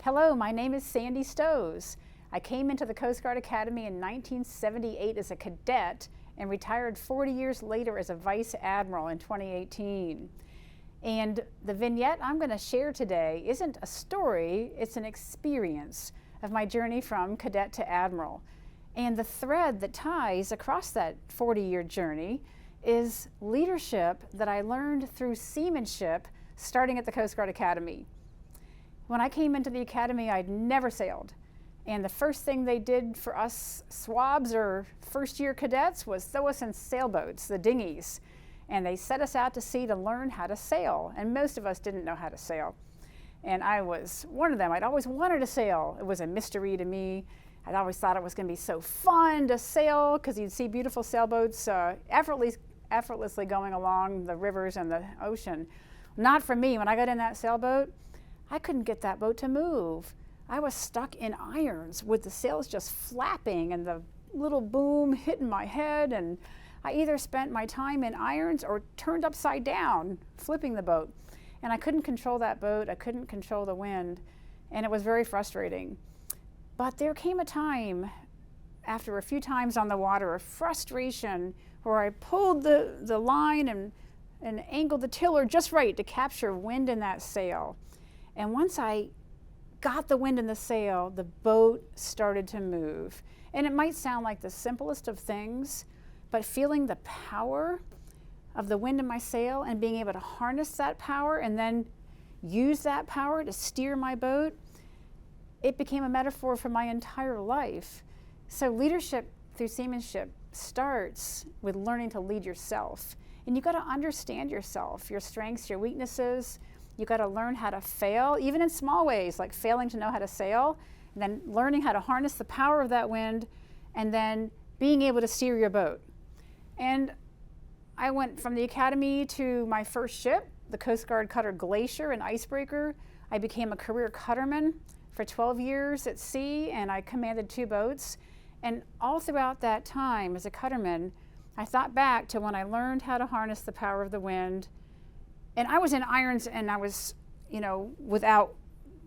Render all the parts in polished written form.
Hello, my name is Sandy Stosz. I came into the Coast Guard Academy in 1978 as a cadet and retired 40 years later as a Vice Admiral in 2018. And the vignette I'm going to share today isn't a story, it's an experience of my journey from cadet to admiral. And the thread that ties across that 40-year journey is leadership that I learned through seamanship starting at the Coast Guard Academy. When I came into the academy, I'd never sailed. And the first thing they did for us swabs or first-year cadets was throw us in sailboats, the dinghies. And they set us out to sea to learn how to sail. And most of us didn't know how to sail. And I was one of them. I'd always wanted to sail. It was a mystery to me. I'd always thought it was going to be so fun to sail because you'd see beautiful sailboats effortlessly going along the rivers and the ocean. Not for me. When I got in that sailboat, I couldn't get that boat to move. I was stuck in irons with the sails just flapping and the little boom hitting my head, and I either spent my time in irons or turned upside down, flipping the boat. And I couldn't control that boat, I couldn't control the wind, and it was very frustrating. But there came a time, after a few times on the water, of frustration where I pulled the line and angled the tiller just right to capture wind in that sail. And once I got the wind in the sail, the boat started to move. And it might sound like the simplest of things, but feeling the power of the wind in my sail and being able to harness that power and then use that power to steer my boat, it became a metaphor for my entire life. So leadership through seamanship starts with learning to lead yourself. And you've got to understand yourself, your strengths, your weaknesses. You've got to learn how to fail, even in small ways, like failing to know how to sail, and then learning how to harness the power of that wind, and then being able to steer your boat. And I went from the academy to my first ship, the Coast Guard cutter Glacier, an icebreaker. I became a career cutterman for 12 years at sea, and I commanded 2 boats. And all throughout that time as a cutterman, I thought back to when I learned how to harness the power of the wind. And I was in irons, and I was, without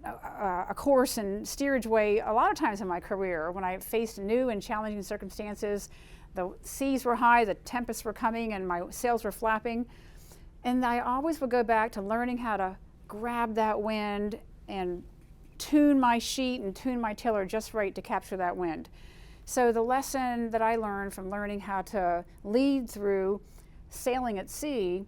a course and steerage way a lot of times in my career. When I faced new and challenging circumstances, the seas were high, the tempests were coming, and my sails were flapping. And I always would go back to learning how to grab that wind and tune my sheet and tune my tiller just right to capture that wind. So the lesson that I learned from learning how to lead through sailing at sea,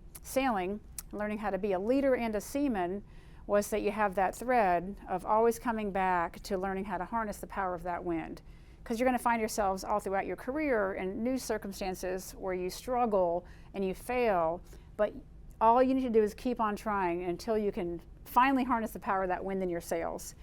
learning how to be a leader and a seaman, was that you have that thread of always coming back to learning how to harness the power of that wind. Because you're going to find yourselves all throughout your career in new circumstances where you struggle and you fail, but all you need to do is keep on trying until you can finally harness the power of that wind in your sails.